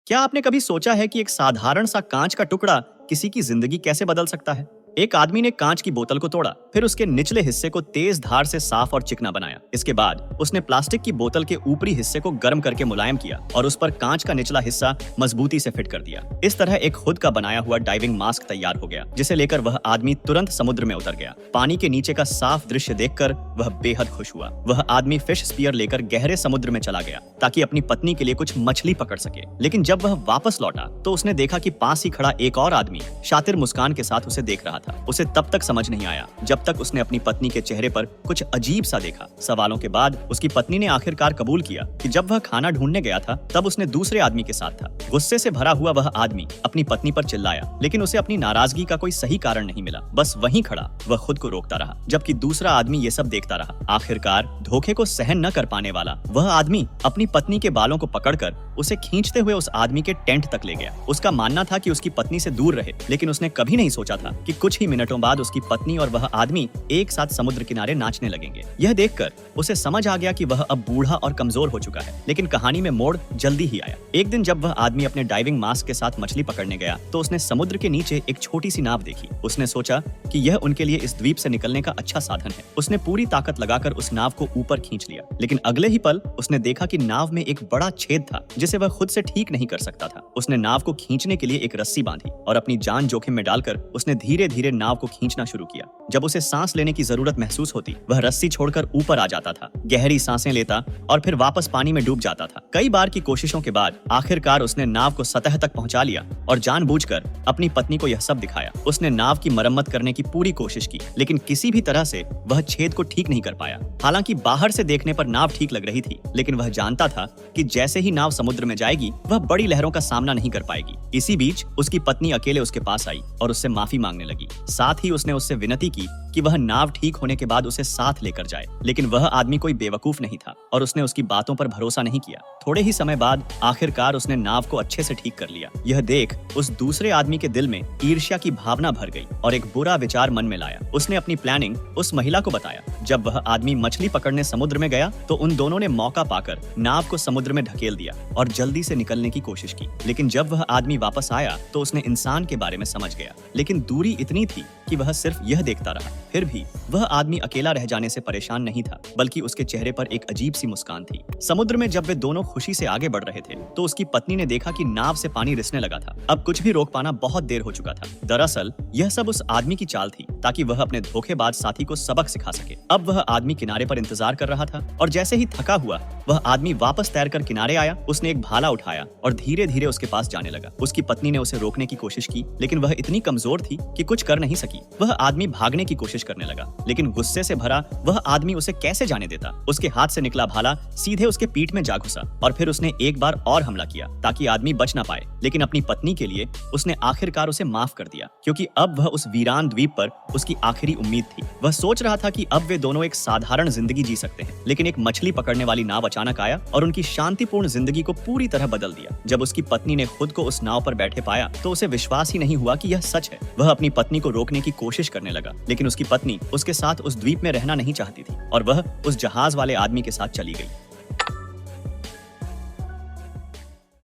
क्या आपने कभी सोचा है कि एक साधारण सा कांच का टुकड़ा किसी की जिंदगी कैसे बदल सकता है? एक आदमी ने कांच की बोतल को तोड़ा, फिर उसके निचले हिस्से को तेज धार से साफ और चिकना बनाया। इसके बाद उसने प्लास्टिक की बोतल के ऊपरी हिस्से को गर्म करके मुलायम किया और उस पर कांच का निचला हिस्सा मजबूती से फिट कर दिया। इस तरह एक खुद का बनाया हुआ डाइविंग मास्क तैयार हो गया, जिसे लेकर वह आदमी तुरंत समुद्र में उतर गया। पानी के नीचे का साफ दृश्य देखकर वह बेहद खुश हुआ। वह आदमी फिश स्पीयर लेकर गहरे समुद्र में चला गया ताकि अपनी पत्नी के लिए कुछ मछली पकड़ सके। लेकिन जब वह वापस लौटा तो उसने देखा कि पास ही खड़ा एक और आदमी शातिर मुस्कान के साथ उसे देख रहा था। उसे तब तक समझ नहीं आया जब तक उसने अपनी पत्नी के चेहरे पर कुछ अजीब सा देखा। सवालों के बाद उसकी पत्नी ने आखिरकार कबूल किया कि जब वह खाना ढूंढने गया था तब उसने दूसरे आदमी के साथ था। गुस्से से भरा हुआ वह आदमी अपनी पत्नी पर चिल्लाया, लेकिन उसे अपनी नाराजगी का कोई सही कारण नहीं मिला। बस वहीं खड़ा वह खुद को रोकता रहा, जबकि दूसरा आदमी ये सब देखता रहा। आखिरकार धोखे को सहन न कर पाने वाला वह आदमी अपनी पत्नी के बालों को पकड़कर उसे खींचते हुए उस आदमी के टेंट तक ले गया। उसका मानना था कि उसकी पत्नी से दूर रहे, लेकिन उसने कभी नहीं सोचा था कि कुछ ही मिनटों बाद उसकी पत्नी और वह आदमी एक साथ समुद्र किनारे नाचने लगेंगे। यह देखकर उसे समझ आ गया कि वह अब बूढ़ा और कमजोर हो चुका है। लेकिन कहानी में मोड़ जल्दी ही आया। एक दिन जब वह आदमी अपने डाइविंग मास्क के साथ मछली पकड़ने गया तो उसने समुद्र के नीचे एक छोटी सी नाव देखी। उसने सोचा कि यह उनके लिए इस द्वीप से निकलने का अच्छा साधन है। उसने पूरी ताकत लगाकर उस नाव को ऊपर खींच लिया, लेकिन अगले ही पल उसने देखा कि नाव में एक बड़ा छेद था जिसे वह खुद से ठीक नहीं कर सकता था। उसने नाव को खींचने के लिए एक रस्सी बांधी और अपनी जान जोखिम में डालकर उसने धीरे धीरे नाव को खींचना शुरू किया। जब उसे सांस लेने की जरूरत महसूस होती, वह रस्सी छोड़कर ऊपर आ जाता था, गहरी सांसें लेता और फिर वापस पानी में डूब जाता था। कई बार की कोशिशों के बाद आखिरकार उसने नाव को सतह तक पहुंचा लिया और जानबूझकर अपनी पत्नी को यह सब दिखाया। उसने नाव की मरम्मत करने की पूरी कोशिश की, लेकिन किसी भी तरह से वह छेद को ठीक नहीं कर पाया। हालांकि बाहर से देखने पर नाव ठीक लग रही थी, लेकिन वह जानता था कि जैसे ही नाव समुद्र में जाएगी वह बड़ी लहरों का सामना नहीं कर पाएगी। इसी बीच उसकी पत्नी अकेले उसके पास आई और उससे माफी मांगने लगी। साथ ही उसने उससे विनती की कि वह नाव ठीक होने के बाद उसे साथ लेकर जाए, लेकिन वह आदमी कोई बेवकूफ नहीं था और उसने उसकी बातों पर भरोसा नहीं किया। थोड़े ही समय बाद आखिरकार उसने नाव को अच्छे से ठीक कर लिया। यह देख उस दूसरे आदमी के दिल में ईर्ष्या की भावना भर गई और एक बुरा विचार मन में लाया। उसने अपनी प्लानिंग उस महिला को बताया। जब वह आदमी मछली पकड़ने समुद्र में गया तो उन दोनों ने मौका पाकर नाव को समुद्र में ढकेल दिया और जल्दी से निकलने की कोशिश की। लेकिन जब वह आदमी वापस आया तो उसने इंसान के बारे में समझ गया, लेकिन दूरी इतनी थी कि वह सिर्फ यह देखता रहा। फिर भी वह आदमी अकेला रह जाने से परेशान नहीं था, बल्कि उसके चेहरे पर एक अजीब सी मुस्कान थी। समुद्र में जब वे दोनों खुशी से आगे बढ़ रहे थे तो उसकी पत्नी ने देखा कि नाव से पानी रिसने लगा था। अब कुछ भी रोक पाना बहुत देर हो चुका था। दरअसल यह सब उस आदमी की चाल थी ताकि वह अपने धोखेबाज साथी को सबक सिखा सके। अब वह आदमी किनारे पर इंतजार कर रहा था और जैसे ही थका हुआ वह आदमी वापस तैरकर किनारे आया। उसने एक भाला उठाया और धीरे धीरे उसके पास जाने लगा। उसकी पत्नी ने उसे रोकने की कोशिश की, लेकिन वह इतनी कमजोर थी कि कुछ कर नहीं सकी। वह आदमी भागने की कोशिश करने लगा, लेकिन गुस्से से भरा वह आदमी उसे कैसे जाने देता। उसके हाथ से निकला भाला सीधे उसके पीठ में जा घुसा और फिर उसने एक बार और हमला किया ताकि आदमी बच ना पाए। लेकिन अपनी पत्नी के लिए उसने आखिरकार उसे माफ कर दिया, क्योंकि अब वह उस वीरान द्वीप पर उसकी आखिरी उम्मीद थी। वह सोच रहा था कि अब वे दोनों एक साधारण जिंदगी जी सकते हैं, लेकिन एक मछली पकड़ने वाली नाव अचानक आया और उनकी शांतिपूर्ण जिंदगी को पूरी तरह बदल दिया। जब उसकी पत्नी ने खुद को उस नाव पर बैठे पाया तो उसे विश्वास ही नहीं हुआ कि यह सच है। वह अपनी पत्नी को रोकने की कोशिश करने लगा, लेकिन उसकी पत्नी उसके साथ उस द्वीप में रहना नहीं चाहती थी और वह उस जहाज वाले आदमी के साथ चली गई।